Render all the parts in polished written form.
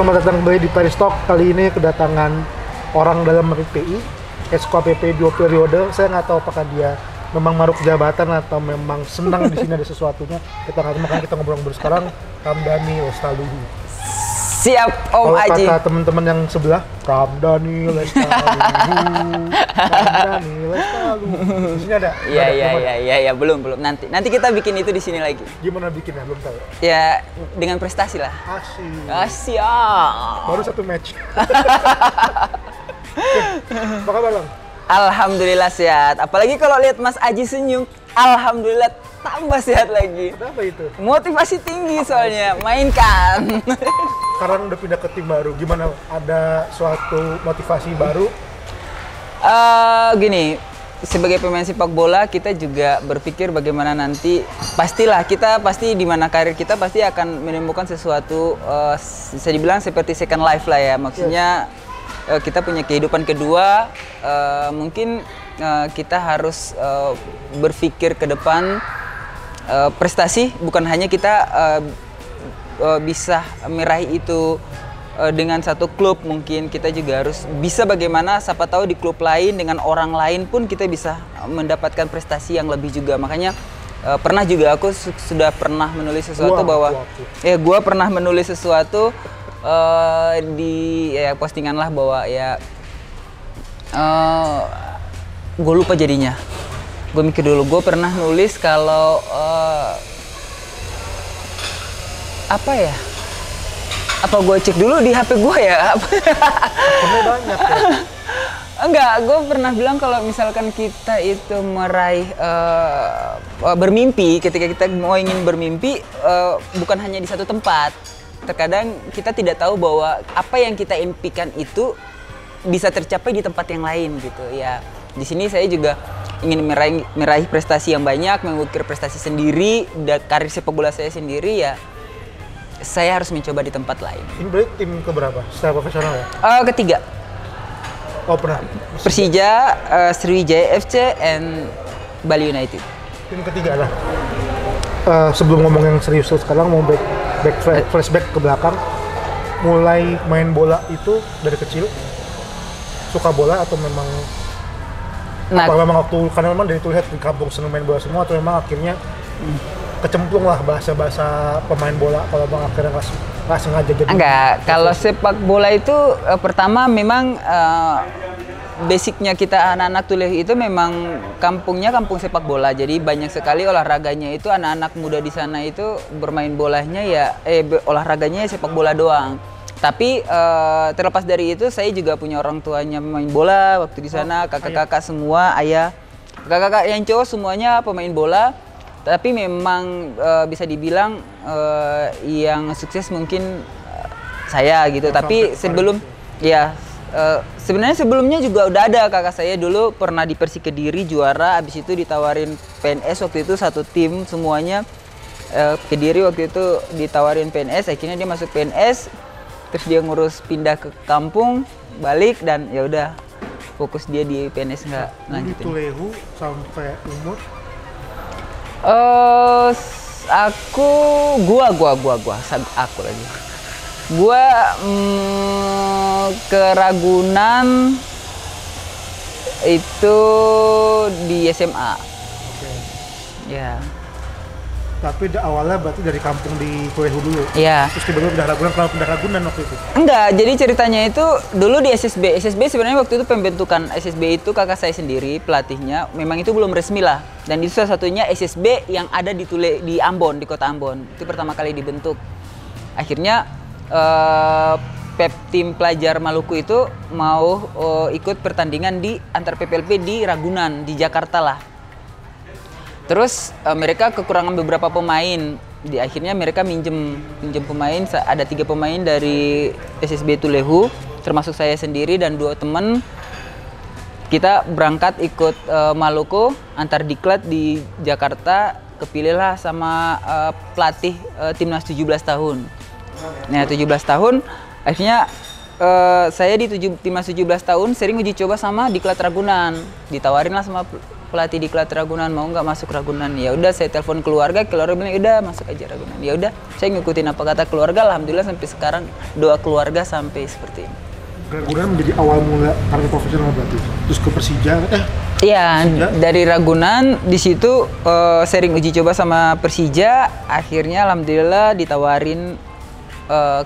selamat datang kembali di Paris Talk. Kali ini kedatangan orang dalam PPI, Esko PPI 2 periode. Saya nggak tahu apakah dia memang maruk jabatan atau memang senang di sini ada sesuatunya. Kita nggak tahu, makanya kita ngobrol-ngobrol sekarang. Ramdhani Lestaluhu. Siap Om Kalau Aji. kata teman-teman yang sebelah, Ramdhani Lestaluhu. Ramdhani Lestaluhu. Di sini ada? Iya, belum. Nanti kita bikin itu di sini lagi. Gimana bikinnya? Belum tahu. Ya, dengan prestasi lah. Asik. Siap. Baru satu match. Apa kabar, Bang? Alhamdulillah sehat. Apalagi kalau lihat Mas Aji senyum, alhamdulillah tambah sehat lagi. Kenapa itu? Motivasi tinggi soalnya, mainkan. Sekarang udah pindah ke tim baru, gimana? Ada suatu motivasi baru? Gini, sebagai pemain sepak bola kita juga berpikir bagaimana nanti kita pasti di mana karir kita pasti akan menemukan sesuatu bisa dibilang seperti second life lah ya. Maksudnya kita punya kehidupan kedua, mungkin kita harus berpikir ke depan prestasi, bukan hanya kita bisa meraih itu dengan satu klub, mungkin kita juga harus bisa bagaimana siapa tahu di klub lain dengan orang lain pun kita bisa mendapatkan prestasi yang lebih juga. Makanya pernah juga aku sudah pernah menulis sesuatu gua pernah menulis sesuatu di postingan lah bahwa gue lupa jadinya. Gue mikir dulu, gue pernah nulis kalau apa gue cek dulu di HP gue ya? Banyak ya? Enggak, gue pernah bilang kalau misalkan kita itu meraih bermimpi, ketika kita mau ingin bermimpi bukan hanya di satu tempat. Terkadang kita tidak tahu bahwa apa yang kita impikan itu bisa tercapai di tempat yang lain gitu ya. Di sini saya juga ingin meraih prestasi yang banyak, mengukir prestasi sendiri, dan karir sepak bola saya sendiri ya. Saya harus mencoba di tempat lain. Ini berarti tim keberapa secara profesional ya? Ketiga. Oh pernah? Persija, Sriwijaya FC, and Bali United. Tim ketiga lah. Sebelum ngomong yang serius sekarang mau flashback ke belakang. Mulai main bola itu dari kecil? Suka bola atau memang memang waktu, karena memang dari itu lihat di kampung seneng main bola semua, atau memang akhirnya kecemplung lah bahasa pemain bola kalau bang akhirnya nggak sengaja jadi? Enggak, kalau sepak bola itu pertama memang basicnya kita anak-anak Tulehu itu memang kampungnya kampung sepak bola, jadi banyak sekali olahraganya itu anak-anak muda di sana itu bermain bolanya olahraganya sepak bola doang. Tapi terlepas dari itu saya juga punya orang tuanya pemain bola waktu di sana, kakak-kakak semua, ayah, kakak-kakak yang cowok semuanya pemain bola. Tapi memang bisa dibilang yang sukses mungkin saya gitu. Tapi sebenarnya sebelumnya juga udah ada kakak saya dulu pernah di Persik Kediri juara, abis itu ditawarin PNS waktu itu satu tim semuanya. Kediri waktu itu ditawarin PNS, akhirnya dia masuk PNS, terus dia ngurus pindah ke kampung, balik, dan ya udah fokus dia di PNS nggak lanjutin. Di Tulehu sampai umur? Aku lagi. Gua ke Ragunan itu di SMA. Oke. Ya. Tapi awalnya berarti dari kampung di Tulehu dulu? Iya. Terus tiba-tiba pindah Ragunan, kenapa pindah Ragunan waktu itu? Enggak, jadi ceritanya itu dulu di SSB. SSB sebenarnya waktu itu pembentukan SSB itu kakak saya sendiri pelatihnya. Memang itu belum resmi lah. Dan itu salah satunya SSB yang ada di Ambon, di kota Ambon. Itu pertama kali dibentuk. Akhirnya tim pelajar Maluku itu mau ikut pertandingan di antar PPLP di Ragunan, di Jakarta lah. Terus mereka kekurangan beberapa pemain. Akhirnya mereka minjem pemain. Ada 3 pemain dari SSB Tulehu, termasuk saya sendiri dan 2 teman. Kita berangkat ikut Maluku antar diklat di Jakarta. Kepilihlah sama pelatih timnas 17 tahun. Nah 17 tahun akhirnya saya di timnas 17 tahun sering uji coba sama diklat Ragunan. Ditawarin lah sama pelatih di Klat Ragunan, mau nggak masuk Ragunan. Ya udah, saya telepon keluarga bilang udah masuk aja Ragunan. Ya udah, saya ngikutin apa kata keluarga. Alhamdulillah sampai sekarang doa keluarga sampai seperti ini. Ragunan menjadi awal mula karir profesional berarti. Terus ke Persija, Iya, dari Ragunan di situ sering uji coba sama Persija, akhirnya alhamdulillah ditawarin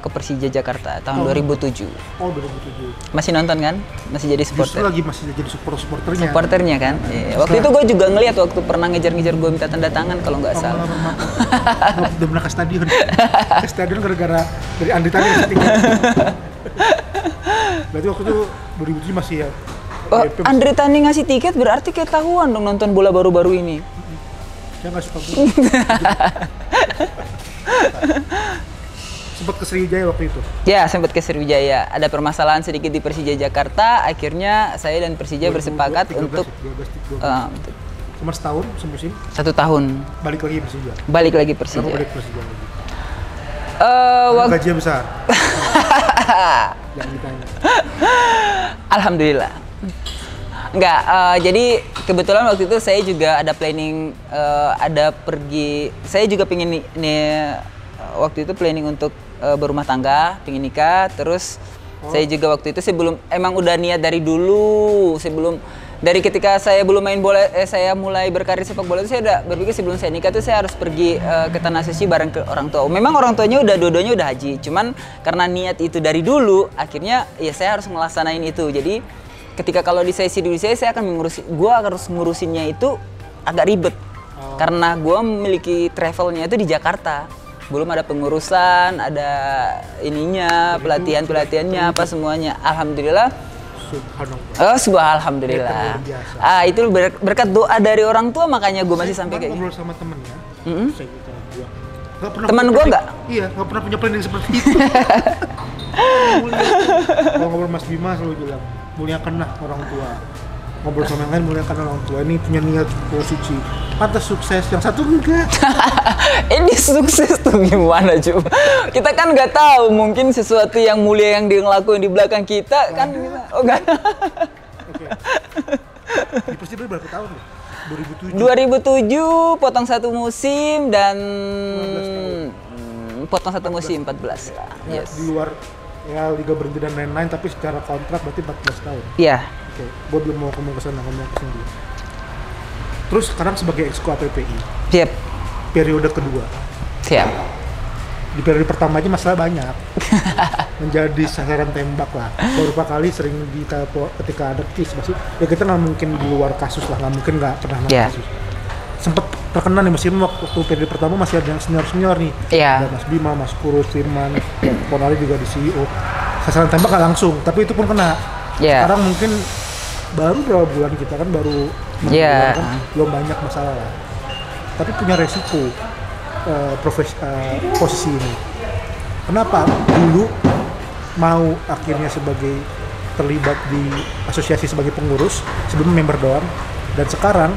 ke Persija Jakarta tahun 2007. Oh, 2007. Masih nonton kan? Masih jadi Justru supporter. lagi masih jadi supporternya. Supporternya kan? Iya. Waktu itu gue juga ngeliat waktu pernah ngejar-ngejar gue minta tanda tangan kalau nggak salah. Udah pernah ke stadion. Ke stadion gara-gara dari Andri tadi yang tinggal. Berarti waktu itu 2007 masih ya. Oh, Andre Tani ngasih tiket berarti ketahuan dong nonton bola baru-baru ini. Saya nggak suka bola. Sempat ke Sriwijaya waktu itu? Ya, sempat ke Sriwijaya. Ada permasalahan sedikit di Persija Jakarta. Akhirnya saya dan Persija bersepakat 12, untuk 12. Cuma setahun semusim? 1 tahun. Balik lagi Persija? Balik lagi Persija. Kenapa balik Persija lagi? Gajinya besar? Jangan ditanya. Alhamdulillah. Enggak, jadi kebetulan waktu itu saya juga ada planning, ada pergi. Saya juga pengen waktu itu planning untuk berumah tangga, pengen nikah. Terus saya juga waktu itu sebelum emang udah niat dari dulu, sebelum dari ketika saya belum main bola, saya mulai berkarir sepak bola itu saya udah berpikir sebelum saya nikah tuh saya harus pergi ke tanah suci bareng ke orang tua. Memang orang tuanya dua-duanya udah haji, cuman karena niat itu dari dulu, akhirnya ya saya harus ngelaksanain itu. Jadi ketika kalau di sesi dulu saya akan harus ngurusinnya itu agak ribet. Karena gue memiliki travelnya itu di Jakarta. Belum ada pengurusan, ada ininya, pelatihannya apa semuanya. Alhamdulillah. Alhamdulillah. Itu berkat doa dari orang tua makanya gue masih sampai kayak ngobrol sama temennya. Teman gue nggak? Iya, nggak pernah punya planning seperti itu. Kalau ngobrol Mas Bima selalu bilang, muliakanlah orang tua. Ngobrol sama yang lain, muliakan orang tua. Ini punya niat suci. Pantas sukses, yang satu enggak. Ini sukses tuh gimana coba? Kita kan nggak tahu, mungkin sesuatu yang mulia yang dia ngelakuin di belakang kita kan. Oh enggak. Oke. Di Persija berapa tahun nih? 2007 potong 1 musim dan potong 1 musim 14 lah. Ya, Yes. di luar ya Liga Berhenti dan lain-lain, tapi secara kontrak berarti 14 tahun. Iya. Oke, gue belum mau ngomong ke sana dulu. Terus sekarang sebagai exco APPI. Siap. Periode kedua. Siap. Di periode pertama aja masalah banyak. Menjadi sasaran tembak lah. Beberapa kali sering ketika ada case masih ya kita nggak mungkin di luar kasus lah, nggak mungkin nggak pernah kasus. Sempet terkenal nih mesin waktu periode pertama masih ada yang senior nih. Iya. Ada Mas Bima, Mas Kurus, Firman, Ponali juga di CEO. Sasaran tembak nggak langsung, tapi itu pun kena. Iya. Sekarang mungkin baru berapa bulan kita kan baru Iya. kan belum banyak masalah lah. Tapi punya resiko posisi ini. Kenapa dulu mau akhirnya sebagai terlibat di asosiasi sebagai pengurus sebelum member doang, dan sekarang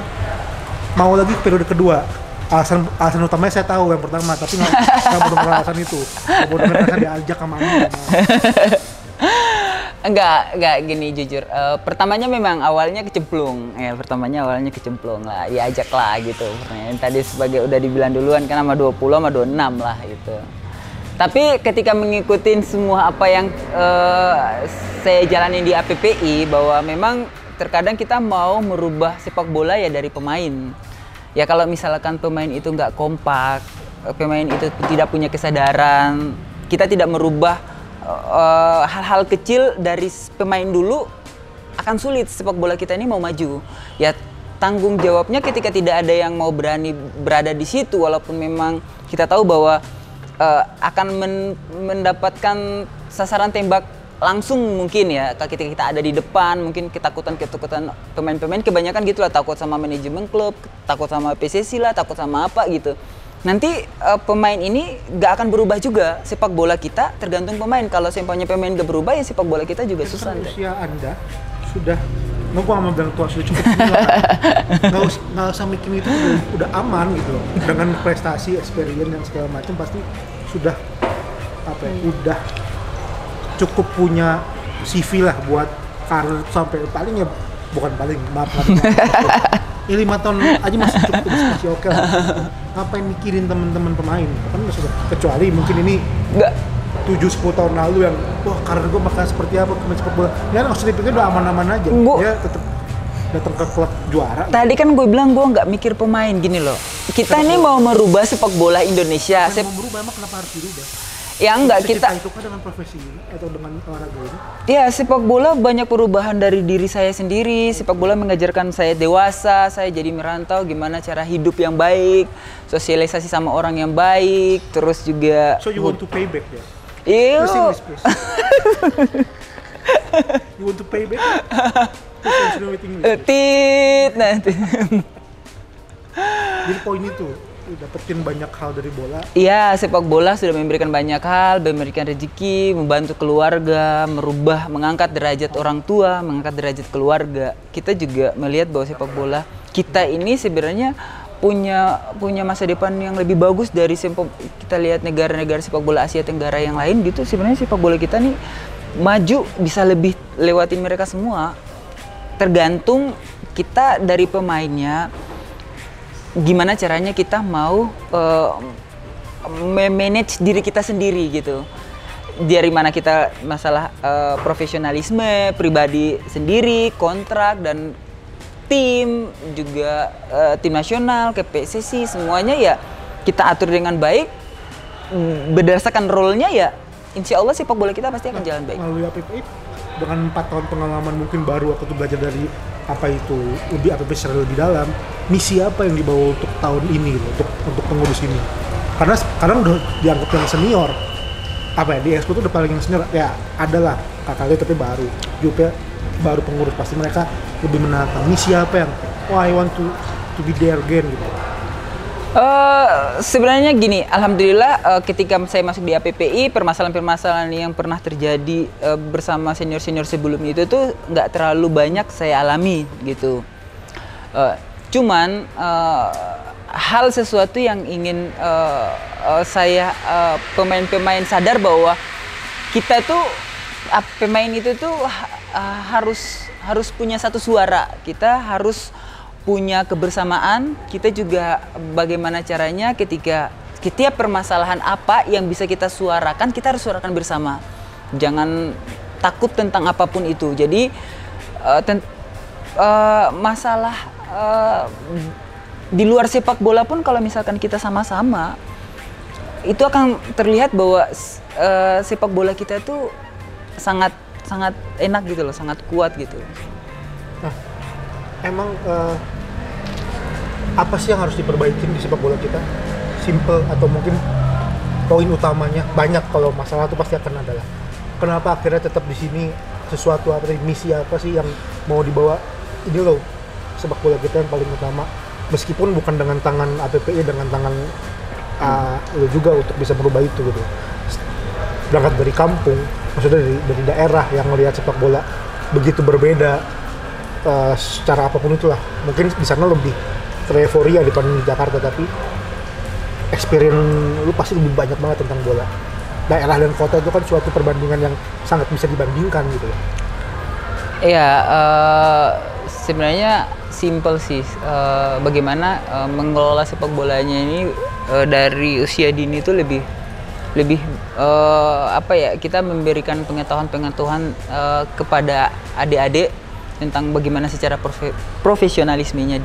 mau lagi periode kedua. Alasan utamanya saya tahu yang pertama, tapi nggak mau dengar alasan itu. Nggak mau dengar alasan diajak sama Ami. Enggak gini jujur. Pertamanya memang awalnya kecemplung. Pertamanya awalnya kecemplung lah. Ya ajak lah gitu. Tadi sebagai udah dibilang duluan kan sama 20 sama 26 lah gitu. Tapi ketika mengikuti semua apa yang saya jalani di APPI, bahwa memang terkadang kita mau merubah sepak bola ya dari pemain. Ya kalau misalkan pemain itu nggak kompak, pemain itu tidak punya kesadaran, kita tidak merubah hal-hal kecil dari pemain dulu, akan sulit sepak bola kita ini mau maju. Ya tanggung jawabnya ketika tidak ada yang mau berani berada di situ, walaupun memang kita tahu bahwa akan mendapatkan sasaran tembak langsung mungkin ya, ketika kita ada di depan, mungkin ketakutan pemain-pemain kebanyakan gitulah, takut sama manajemen klub, takut sama PSSI lah, takut sama apa gitu. Nanti pemain ini gak akan berubah juga. Sepak bola kita tergantung pemain. Kalau sempatnya pemain gak berubah ya sepak bola kita juga susah. Usia Anda sudah, nggak gua nggak bilang tua, sudah cukup tua. Nggak usah mikir itu udah aman gitu loh. Dengan prestasi, experience dan segala macam pasti sudah udah cukup punya CV lah buat karir sampai paling ya bukan paling maaf Ya 5 tahun aja masih cukup, masih oke lah. Ngapain mikirin teman-teman pemain? Kan maksudnya, kecuali mungkin ini Nggak. 7-10 tahun lalu yang wah karir gue bakal seperti apa pemain sepak bola. Ya Australia pikir udah aman-aman aja. Ya tetap datang ke klub juara. Tadi kan gue bilang gue nggak mikir pemain gini loh. Kita ini mau merubah sepak bola Indonesia. Mau merubah, emang kenapa harus dirubah? Ya enggak, kita Itu kan dengan profesi ini atau dengan olahraga ini? ya sepak bola banyak perubahan dari diri saya sendiri. Sepak bola mengajarkan saya dewasa, saya jadi merantau gimana cara hidup yang baik, sosialisasi sama orang yang baik, terus juga So you want to pay back ya? Iya. Please. You want to pay back? Tit nanti. Jadi poin itu dapetin banyak hal dari bola. Iya, sepak bola sudah memberikan banyak hal, memberikan rezeki, membantu keluarga, merubah, mengangkat derajat orang tua, mengangkat derajat keluarga. Kita juga melihat bahwa sepak bola kita ini sebenarnya punya masa depan yang lebih bagus dari kita lihat negara-negara sepak bola Asia Tenggara yang lain gitu. Sebenarnya sepak bola kita nih maju bisa lebih lewatin mereka semua. Tergantung kita dari pemainnya. Gimana caranya kita mau manage diri kita sendiri gitu. Dari mana kita masalah profesionalisme, pribadi sendiri, kontrak, dan tim, juga tim nasional, ke PSSI, semuanya ya kita atur dengan baik. Berdasarkan role-nya ya, insya Allah sepak bola kita pasti akan jalan baik. Melalui APPI, dengan 4 tahun pengalaman mungkin baru atau belajar dari apa itu lebih APP secara lebih dalam, misi apa yang dibawa untuk tahun ini gitu, untuk pengurus ini? Karena sekarang udah dianggap yang senior, apa ya, di Expo tuh udah paling yang senior ya, adalah kakaknya tapi baru, Jupe baru pengurus, pasti mereka lebih menatang misi apa yang I want to be there again gitu. Sebenarnya gini, alhamdulillah ketika saya masuk di APPI, permasalahan-permasalahan yang pernah terjadi bersama senior-senior sebelum itu tuh nggak terlalu banyak saya alami gitu. Cuman hal sesuatu yang ingin saya pemain-pemain sadar bahwa kita tuh pemain itu tuh harus punya satu suara, kita harus punya kebersamaan. Kita juga bagaimana caranya ketika setiap permasalahan apa yang bisa kita suarakan, kita harus suarakan bersama. Jangan takut tentang apapun itu. Jadi masalah di luar sepak bola pun kalau misalkan kita sama-sama, itu akan terlihat bahwa sepak bola kita tuh sangat enak gitu loh, sangat kuat gitu. Nah, emang apa sih yang harus diperbaikin di sepak bola kita? Simple atau mungkin poin utamanya banyak, kalau masalah itu pasti akan ada lah. Kenapa akhirnya tetap di sini, sesuatu apa, misi apa sih yang mau dibawa? Ini loh sepak bola kita yang paling utama, meskipun bukan dengan tangan APPI, dengan tangan lo juga untuk bisa merubah itu gitu. Berangkat dari kampung, maksudnya dari daerah yang melihat sepak bola begitu berbeda secara apapun itulah. Mungkin di sana lebih euforia dibanding di Jakarta, tapi experience lu pasti lebih banyak banget tentang bola. Daerah dan kota itu kan suatu perbandingan yang sangat bisa dibandingkan gitu loh. Iya, sebenarnya simple sih. Bagaimana mengelola sepak bolanya ini dari usia dini itu lebih apa ya, kita memberikan pengetahuan kepada adik-adik tentang bagaimana secara profesionalismenya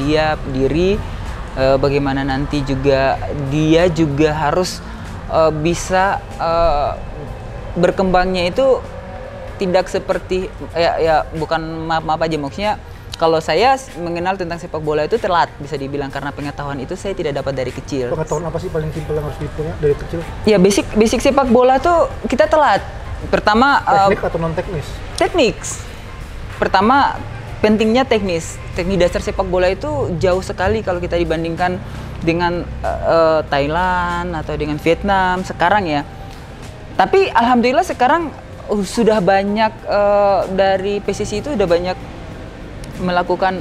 diri, bagaimana nanti juga dia juga harus bisa berkembangnya itu tidak seperti ya bukan maaf aja, maksudnya kalau saya mengenal tentang sepak bola itu telat bisa dibilang, karena pengetahuan itu saya tidak dapat dari kecil. Pengetahuan apa sih paling simpel yang harus dipunya dari kecil? Ya basic sepak bola tuh kita telat. Pertama teknik atau non teknis? Teknik. Pertama, pentingnya teknik dasar sepak bola itu jauh sekali kalau kita dibandingkan dengan Thailand atau dengan Vietnam sekarang ya. Tapi alhamdulillah sekarang sudah banyak dari PSSI itu udah banyak melakukan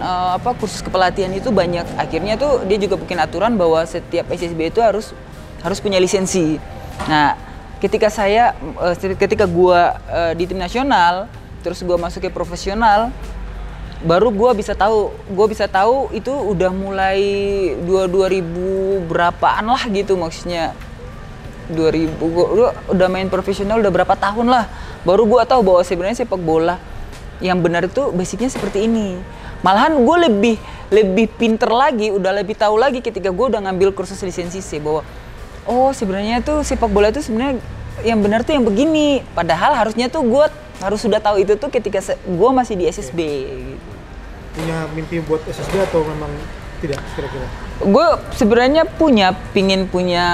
kursus kepelatihan itu banyak. Akhirnya tuh dia juga bikin aturan bahwa setiap SSB itu harus punya lisensi. Nah, ketika gua di tim nasional, terus gua masuk ke profesional, baru gue bisa tahu itu udah mulai 2000 berapaan lah gitu, maksudnya 2000 gua udah main profesional udah berapa tahun lah, baru gue tahu bahwa sebenarnya sepak bola yang benar itu basicnya seperti ini. Malahan gue lebih pinter lagi, udah lebih tahu lagi ketika gue udah ngambil kursus lisensi C, bahwa oh sebenarnya tuh sepak bola itu sebenarnya yang benar tuh yang begini. Padahal harusnya tuh gue harus sudah tahu itu tuh ketika gue masih di SSB gitu. Punya mimpi buat SSB atau memang tidak kira-kira? Gue sebenarnya pingin punya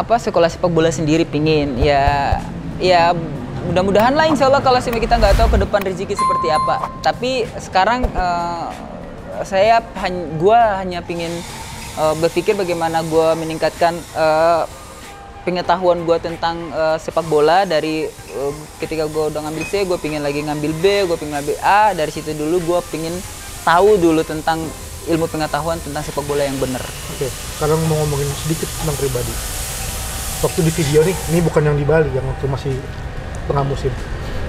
sekolah sepak bola sendiri, pingin ya mudah-mudahan lah, insya Allah, kalau kita nggak tahu ke depan rezeki seperti apa. Tapi sekarang gue hanya pingin berpikir bagaimana gue meningkatkan pengetahuan gue tentang sepak bola dari ketika gue udah ngambil C, gue pingin lagi ngambil B, gue pingin ngambil A. Dari situ dulu gue pingin tahu dulu tentang ilmu pengetahuan tentang sepak bola yang benar. Oke, sekarang mau ngomongin sedikit tentang pribadi. Waktu di video nih, ini bukan yang di Bali, yang waktu masih tengah musim,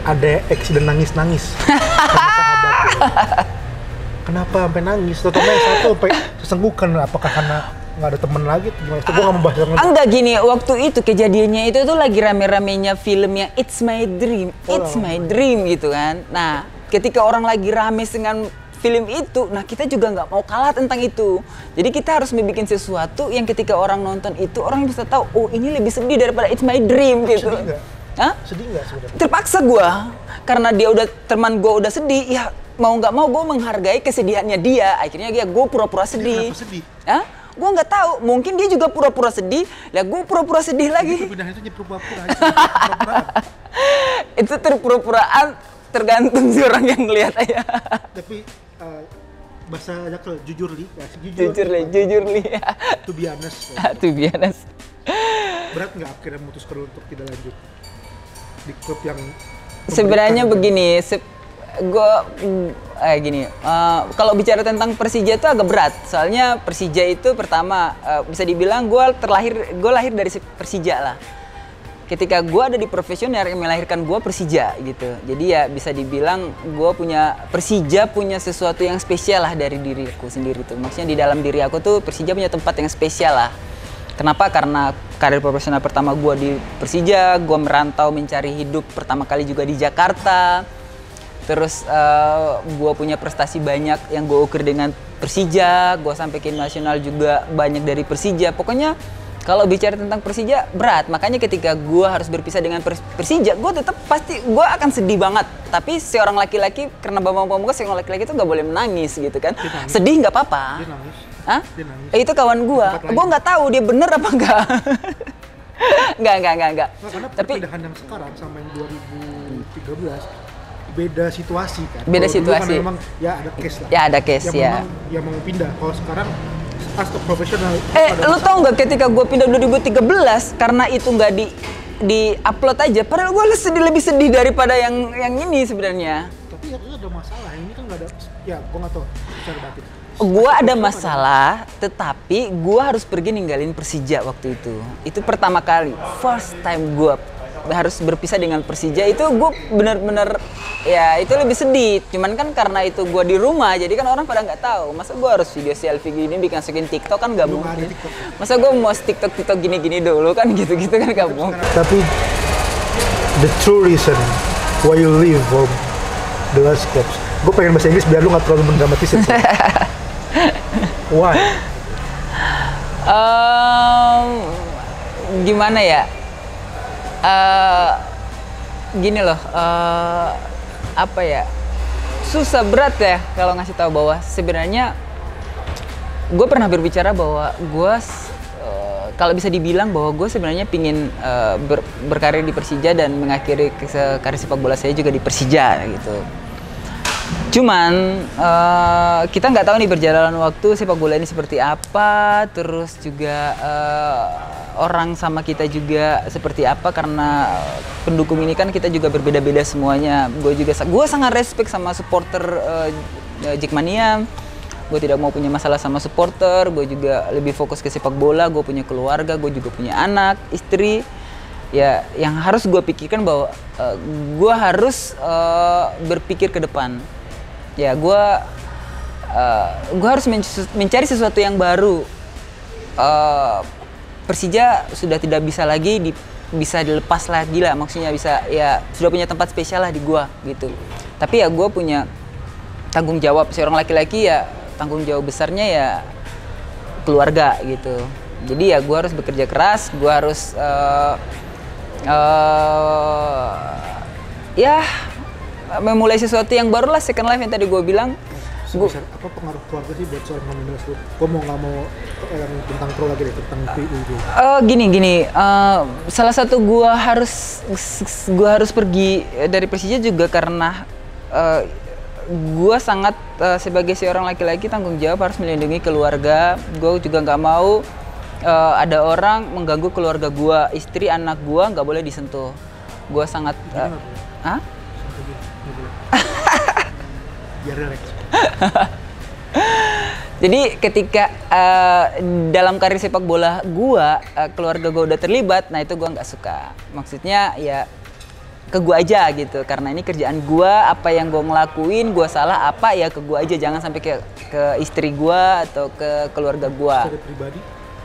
ada eksiden nangis-nangis sama sahabat gitu. Kenapa sampai nangis? Terutama yang satu sampai sesenggukan. Apakah karena nggak ada temen lagi? Gimana? Itu gue nggak membahas yang enggak, gini, waktu itu kejadiannya itu tuh lagi rame-ramenya filmnya It's My Dream, It's My Dream gitu kan. Nah, ketika orang lagi rame dengan film itu, nah kita juga nggak mau kalah tentang itu. Jadi kita harus membuat sesuatu yang ketika orang nonton itu, orang bisa tahu, oh ini lebih sedih daripada It's My Dream gitu. Sedih nggak? Hah? Sedih nggak sebenarnya? Terpaksa gue, karena dia udah, teman gue udah sedih, ya mau nggak mau gue menghargai kesedihannya dia. Akhirnya gue pura-pura sedih. Kenapa sedih? Hah? Gue nggak tahu, mungkin dia juga pura-pura sedih, lah gue pura-pura sedih lagi. Itu pindahan itu jadi pura-pura. Itu terpura-puraan, tergantung si orang yang ngelihat aja. Tapi bahasa Jakel, jujur li. Jujur li. To be honest. To be honest. Berat nggak akhirnya memutuskan untuk tidak lanjut di klub yang sebenarnya begini, kalau bicara tentang Persija itu agak berat, soalnya Persija itu pertama bisa dibilang gue lahir dari Persija lah. Ketika gue ada di profesional yang melahirkan gue Persija gitu, jadi ya bisa dibilang Persija punya sesuatu yang spesial lah dari diriku sendiri tuh. Maksudnya di dalam diri aku tuh Persija punya tempat yang spesial lah. Kenapa? Karena karir profesional pertama gue di Persija, gue merantau mencari hidup pertama kali juga di Jakarta. Terus gue punya prestasi banyak yang gue ukur dengan Persija, gue sampai ke nasional juga banyak dari Persija. Pokoknya kalau bicara tentang Persija berat, makanya ketika gue harus berpisah dengan Persija, gue tetap pasti gue akan sedih banget. Tapi seorang laki-laki, karena bapak-bapak gue seorang laki-laki itu nggak boleh menangis gitu kan. Sedih nggak apa-apa. Hah? Itu kawan gue nggak tahu dia bener apa enggak. Enggak. Karena tapi perpindahan yang sekarang sama yang 2013 beda situasi kan. Beda situasi. Memang ya ada case lah. Ya ada case ya. Yang mau pindah. Kalau sekarang as profesional. Lu tau nggak ketika gue pindah 2013 karena itu nggak di upload aja. Padahal gue lebih sedih daripada yang ini sebenarnya. Tapi ya ada masalah. Ini kan nggak ada. Ya gue nggak tahu secara batin. Gue ada masalah, tetapi gue harus pergi ninggalin Persija waktu itu. Itu pertama kali, first time gue harus berpisah dengan Persija. Itu gue bener-bener, ya itu lebih sedih. Cuman kan karena itu gue di rumah, jadi kan orang pada nggak tahu. Masa gue harus video selfie gini, masukin TikTok kan nggak mungkin. Masa gue mau TikTok gini-gini dulu kan gitu-gitu kan nggak mungkin. Tapi the true reason why you leave from the last clubs, gue pengen bahasa Inggris biar lu nggak terlalu mendramatisir. Why? Gimana ya? Gini loh, apa ya? Susah berat ya kalau ngasih tahu bahwa sebenarnya gue pernah berbicara bahwa gue kalau bisa dibilang bahwa gue sebenarnya pingin berkarir di Persija dan mengakhiri karir sepak bola saya juga di Persija gitu. Cuman kita nggak tahu nih perjalanan waktu sepak bola ini seperti apa, terus juga orang sama kita juga seperti apa, karena pendukung ini kan kita juga berbeda-beda semuanya. Gue sangat respect sama supporter Jackmania. Gue tidak mau punya masalah sama supporter. Gue juga lebih fokus ke sepak bola. Gue punya keluarga, gue juga punya anak, istri. Ya, yang harus gue pikirkan bahwa gue harus berpikir ke depan. ya gue harus mencari sesuatu yang baru. Persija sudah tidak bisa lagi bisa dilepas lagi lah, maksudnya bisa ya sudah punya tempat spesial lah di gua gitu. Tapi ya gua punya tanggung jawab seorang laki-laki, ya tanggung jawab besarnya ya keluarga gitu. Jadi ya gua harus bekerja keras, gua harus ya memulai sesuatu yang baru lah, second life yang tadi gua bilang. Sebesar apa pengaruh keluarga sih buat seorang Pamungkas lu? Gue mau nggak mau yang tentang pro lagi deh, tentang PU itu. Gini, salah satu gua harus pergi dari Persija juga karena gua sangat sebagai seorang laki-laki tanggung jawab harus melindungi keluarga. Gua juga nggak mau ada orang mengganggu keluarga gua, istri, anak gua nggak boleh disentuh. Gua sangat Biar relax. Jadi ketika dalam karir sepak bola gua, keluarga gua udah terlibat, nah itu gua nggak suka. Maksudnya ya ke gua aja gitu, karena ini kerjaan gua, apa yang gua ngelakuin, gua salah apa ya ke gua aja, jangan sampai ke istri gua atau ke keluarga gua. Secara pribadi,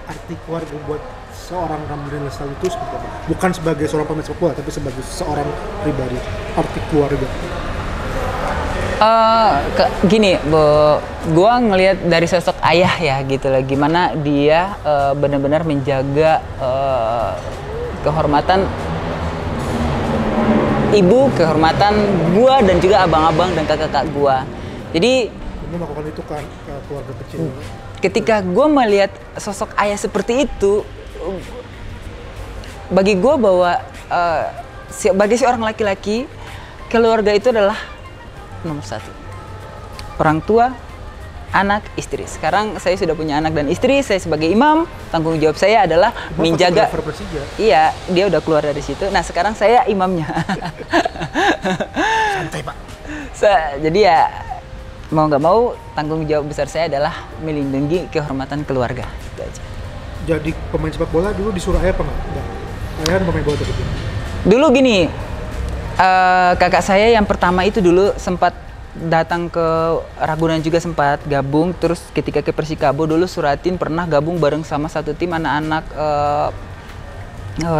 arti keluarga buat seorang Ramdhani Lestari itu seperti apa? Bukan sebagai seorang pemain sepak bola, tapi sebagai seorang pribadi, arti keluarga. Gini, gue ngelihat dari sosok ayah ya gitu lah, gimana dia benar-benar menjaga kehormatan ibu, kehormatan gue dan juga abang-abang dan kakak-kakak gue. Jadi melakukan itu kan ke keluarga kecil. Ketika gue melihat sosok ayah seperti itu, bagi gue bahwa sebagai seorang laki-laki, keluarga itu adalah nomor satu. Orang tua, anak, istri. Sekarang saya sudah punya anak dan istri, saya sebagai imam, tanggung jawab saya adalah menjaga. Iya, dia udah keluar dari situ. Nah, sekarang saya imamnya. Santai, Pak. Jadi ya mau nggak mau tanggung jawab besar saya adalah melindungi kehormatan keluarga. Itu aja. Jadi pemain sepak bola dulu disuruh ayah apa enggak? Ayah kan pemain bola tersebut. Dulu gini, kakak saya yang pertama itu dulu sempat datang ke Ragunan juga, sempat gabung. Terus ketika ke Persikabo dulu Suratin pernah gabung bareng sama satu tim anak-anak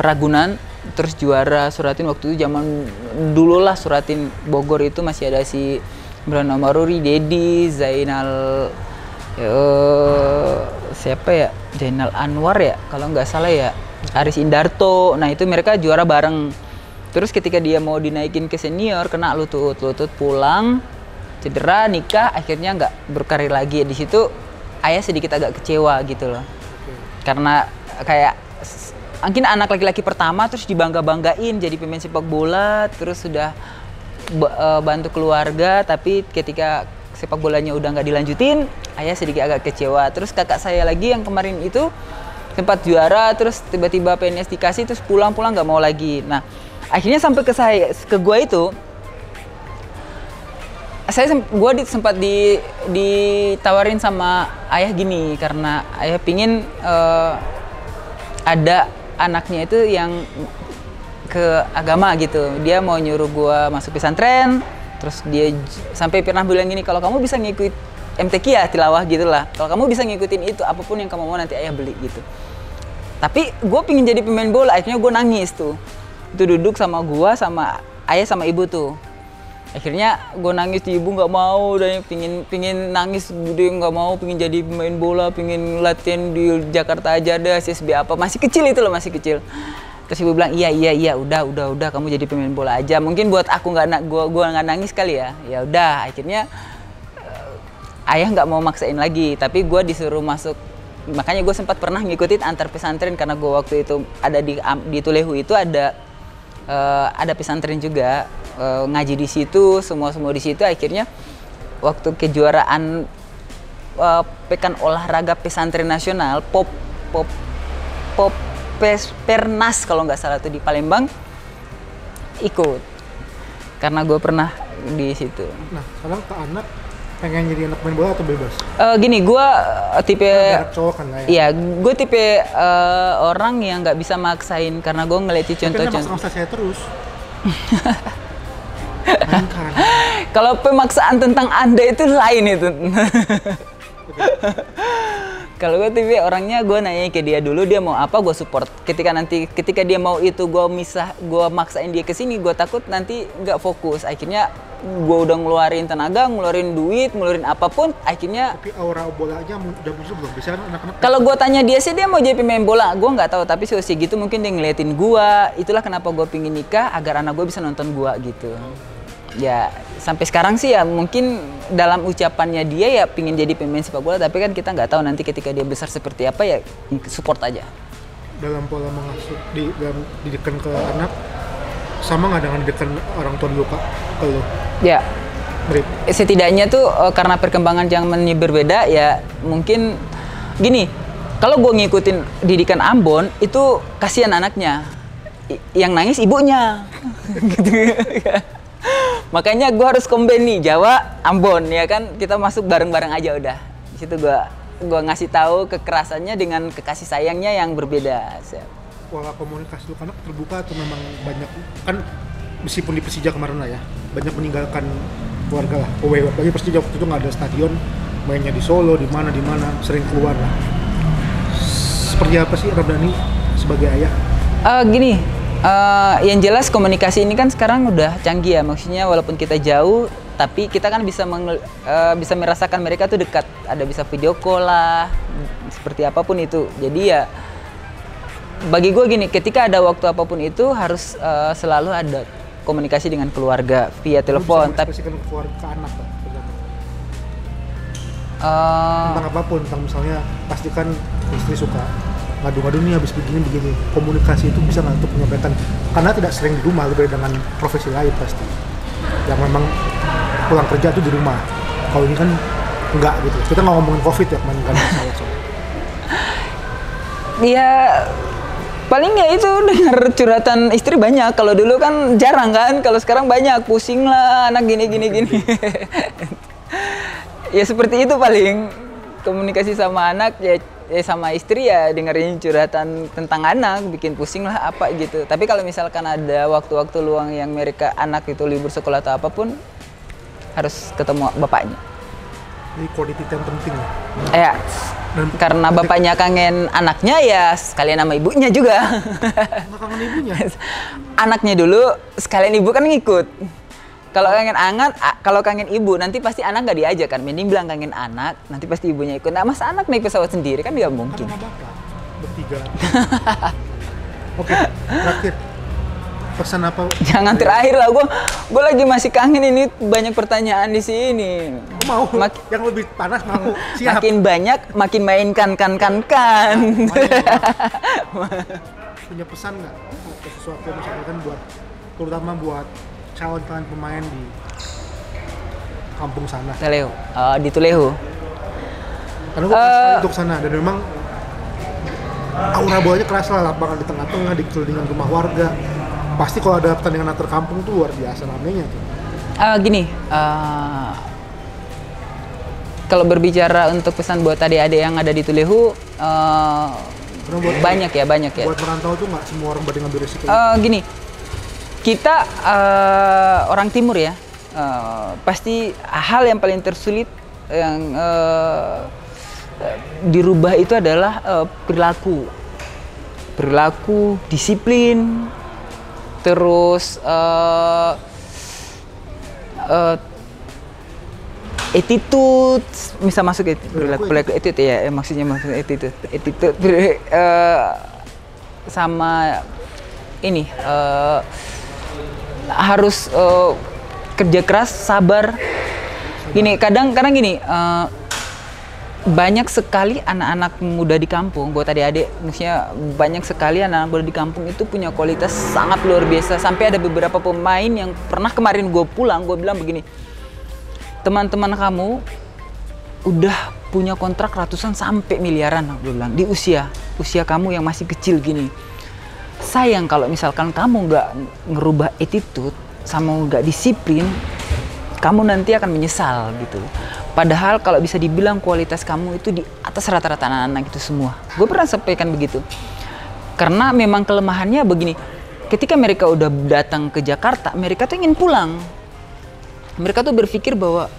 Ragunan. Terus juara Suratin waktu itu zaman dulu lah, Suratin Bogor itu masih ada si Imran Omaruri, Dedi, Zainal siapa ya? Zainal Anwar ya kalau nggak salah ya, Aris Indarto. Nah itu mereka juara bareng. Terus ketika dia mau dinaikin ke senior, kena lutut pulang, cedera, nikah, akhirnya nggak berkarir lagi. Di situ ayah sedikit agak kecewa gitu loh. Karena kayak mungkin anak laki-laki pertama terus dibangga-banggain jadi pemain sepak bola, terus sudah bantu keluarga, tapi ketika sepak bolanya udah nggak dilanjutin, ayah sedikit agak kecewa. Terus kakak saya lagi yang kemarin itu sempat juara, terus tiba-tiba PNS dikasih, terus pulang nggak mau lagi. Nah akhirnya sampai ke gua itu, gua sempat ditawarin sama ayah gini, karena ayah pingin ada anaknya itu yang ke agama gitu. Dia mau nyuruh gua masuk pesantren, terus dia sampai pernah bilang gini, kalau kamu bisa ngikut MTQ ya tilawah gitulah. Kalau kamu bisa ngikutin itu, apapun yang kamu mau nanti ayah beli gitu. Tapi gue pingin jadi pemain bola, akhirnya gue nangis tuh. Itu duduk sama gua, sama ayah, sama ibu tuh. Akhirnya gue nangis, ibu nggak mau, dan pingin nangis, dia nggak mau, pingin jadi pemain bola, pingin latihan di Jakarta aja deh, CSB apa, masih kecil itu loh, masih kecil. Terus ibu bilang iya, udah kamu jadi pemain bola aja. Mungkin buat aku gua nggak nangis kali ya. Ya udah, akhirnya ayah nggak mau maksain lagi, tapi gue disuruh masuk. Makanya gue sempat pernah ngikutin antar pesantren, karena gue waktu itu ada di Tulehu itu ada pesantren juga, ngaji di situ, semua di situ. Akhirnya waktu kejuaraan Pekan Olahraga Pesantren Nasional Pernas kalau nggak salah tuh di Palembang, ikut karena gue pernah di situ. Nah sekarang ke anak pengen jadi anak main bola atau bebas? Gini, gue tipe cowok kan lah ya? Iya, gue tipe orang yang nggak bisa maksain, karena gue ngeliat contoh-contoh. Maksa saya terus. Kalau pemaksaan tentang Anda itu lain itu. Kalau gue TV orangnya gue nanya ke dia dulu dia mau apa gue support. Ketika dia mau itu gue maksain dia ke sini, gue takut nanti nggak fokus. Akhirnya gue udah ngeluarin tenaga, ngeluarin duit, ngeluarin apapun, akhirnya. Tapi aura bolanya udah muncul belum? Biasanya anak-anak. Kalau gue tanya dia sih dia mau jadi pemain bola, gue nggak tahu. Tapi seusia gitu mungkin dia ngeliatin gue. Itulah kenapa gue pingin nikah agar anak gue bisa nonton gue gitu. Ya sampai sekarang sih ya mungkin dalam ucapannya dia ya pingin jadi pemain sepak bola, tapi kan kita nggak tahu nanti ketika dia besar seperti apa, ya support aja. Dalam pola mengasuh dalam didikan ke anak sama nggak dengan didikan orang tua dulu Kak ke lo? Ya. Mirip. Setidaknya tuh karena perkembangan zaman ini berbeda ya, mungkin gini, kalau gue ngikutin didikan Ambon itu kasihan anaknya, yang nangis ibunya. Gitu. Makanya gue harus combine nih Jawa Ambon ya kan, kita masuk bareng-bareng aja udah. Di situ gue ngasih tahu kekerasannya dengan kekasih sayangnya yang berbeda. Pola komunikasi lu anak terbuka atau memang banyak kan, meskipun di Persija kemarin lah ya banyak meninggalkan keluarga lah. Apalagi Persija waktu itu nggak ada stadion, mainnya di Solo, di mana sering keluar lah. Seperti apa sih Ramdhani sebagai ayah? Yang jelas komunikasi ini kan sekarang udah canggih ya, maksudnya walaupun kita jauh tapi kita kan bisa merasakan mereka tuh dekat, ada bisa video call lah, seperti apapun itu. Jadi ya bagi gue gini, ketika ada waktu apapun itu harus selalu ada komunikasi dengan keluarga via telepon. Tapi keluarga ke anak lah, tentang apapun, tentang misalnya pastikan istri suka ngadu-ngadu nih habis begini, komunikasi itu bisa nggak untuk menyampaikan, karena tidak sering di rumah, lebih dengan profesi lain pasti yang memang pulang kerja tuh di rumah. Kalau ini kan enggak gitu, kita nggak ngomongin COVID ya kemarin kan. Iya, paling ya itu dengar curhatan istri banyak. Kalau dulu kan jarang kan, kalau sekarang banyak, pusing lah anak gini. Ya seperti itu paling komunikasi sama anak ya sama istri ya dengerin curhatan tentang anak, bikin pusing lah apa gitu. Tapi kalau misalkan ada waktu-waktu luang yang mereka anak itu libur sekolah atau apapun, harus ketemu bapaknya. Ini quality time penting ya. Ya, karena bapaknya kangen anaknya ya sekalian sama ibunya juga. Nggak kangen ibunya? Anaknya dulu, sekalian ibu kan ngikut. Kalau kangen ibu, nanti pasti anak nggak diajak kan. Mending bilang kangen anak, nanti pasti ibunya ikut. Nah, masa anak naik pesawat sendiri kan nggak mungkin. Kan bapak bertiga. Oke, terakhir pesan apa? Jangan terakhir lah, gue lagi masih kangen ini, banyak pertanyaan di sini. Mau yang lebih panas mau. Siap. Makin banyak, makin mainkan kan. Punya pesan nggak atau sesuatu yang misalkan buat, terutama buat calon pemain di kampung sana? Di Tulehu. Karena gue untuk sana dan memang aura bolanya keras lah, lapangan di tengah-tengah, dikelilingan rumah warga. Pasti kalau ada pertandingan antar kampung tuh luar biasa ramenya tuh. Kalau berbicara untuk pesan buat adik-adik yang ada di Tulehu, banyak ya. Buat merantau tuh nggak semua orang berani ngambil risiko. Kita orang timur ya, pasti hal yang paling tersulit yang dirubah itu adalah perilaku, disiplin, terus attitude, bisa masuk perilaku attitude ya, maksudnya attitude sama ini harus kerja keras, sabar. Kadang gini, banyak sekali anak-anak muda di kampung, buat adik-adik, maksudnya banyak sekali anak-anak muda di kampung itu punya kualitas sangat luar biasa. Sampai ada beberapa pemain yang pernah kemarin gue pulang, gue bilang begini, teman-teman kamu udah punya kontrak ratusan sampai miliaran, gue bilang, di usia kamu yang masih kecil gini. Sayang kalau misalkan kamu nggak ngerubah attitude sama nggak disiplin, kamu nanti akan menyesal gitu. Padahal kalau bisa dibilang kualitas kamu itu di atas rata-rata anak-anak itu semua. Gue pernah sampaikan begitu. Karena memang kelemahannya begini, ketika mereka udah datang ke Jakarta, mereka tuh ingin pulang. mereka tuh berpikir bahwa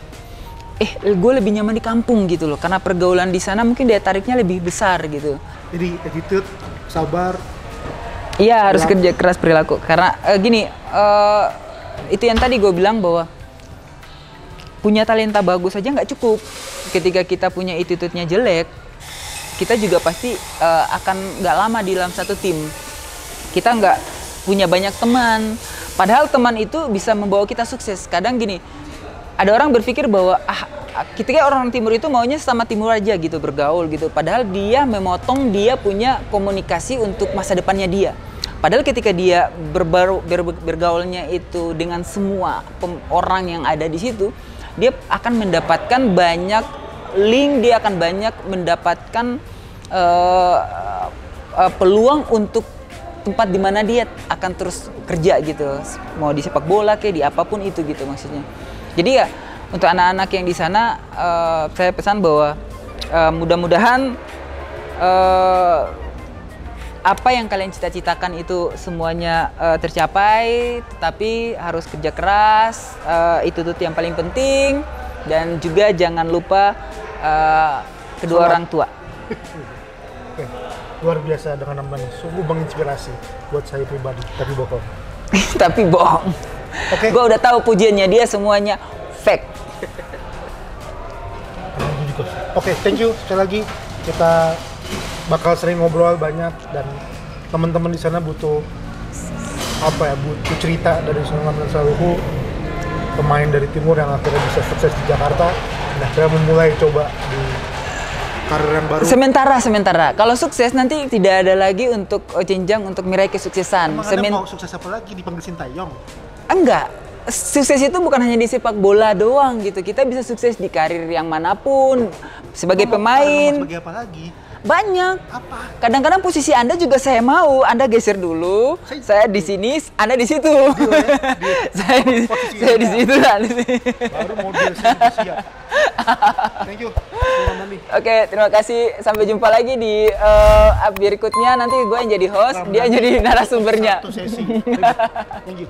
gue lebih nyaman di kampung gitu loh, karena pergaulan di sana mungkin daya tariknya lebih besar gitu. Jadi attitude, sabar. Iya, harus kerja keras perilaku. Karena itu yang tadi gue bilang bahwa punya talenta bagus aja nggak cukup. Ketika kita punya attitude-nya jelek, kita juga pasti akan nggak lama di dalam satu tim. Kita nggak punya banyak teman. Padahal teman itu bisa membawa kita sukses. Kadang gini, ada orang berpikir bahwa ketika orang timur itu maunya sama timur aja gitu, bergaul gitu. Padahal dia memotong, dia punya komunikasi untuk masa depannya dia. Padahal ketika dia bergaulnya itu dengan semua orang yang ada di situ, dia akan mendapatkan banyak link, dia akan banyak mendapatkan peluang untuk tempat di mana dia akan terus kerja gitu, mau di sepak bola kayak di apapun itu gitu maksudnya. Jadi ya untuk anak-anak yang di sana saya pesan bahwa mudah-mudahan apa yang kalian cita-citakan itu semuanya tercapai, tetapi harus kerja keras, itu tuh yang paling penting, dan juga jangan lupa kedua orang tua. Oke, luar biasa dengan namanya, sungguh menginspirasi buat saya pribadi, tapi bohong. Tapi bohong. Oke. Gue udah tahu pujiannya dia semuanya fake. Oke, thank you sekali lagi. Kita bakal sering ngobrol banyak, dan teman-teman di sana butuh butuh cerita dari Sulaiman Saluhu, pemain dari timur yang akhirnya bisa sukses di Jakarta. Nah, saya memulai coba di karir yang baru. Sementara. Kalau sukses nanti tidak ada lagi untuk jenjang untuk meraih kesuksesan. Emang Anda mau sukses apa lagi, dipanggil Sintayong? Enggak. Sukses itu bukan hanya di sepak bola doang gitu. Kita bisa sukses di karir yang manapun. Sebagai pemain. Sebagai apa lagi? Banyak. Apa? Kadang-kadang posisi Anda juga saya mau. Anda geser dulu. Saya di sini, Anda di situ. Saya di situ, Anda di sini. Baru model siap. Thank you. Oke, terima kasih. Sampai jumpa lagi di berikutnya. Nanti gue yang jadi host, dia jadi narasumbernya. Satu sesi. Thank you.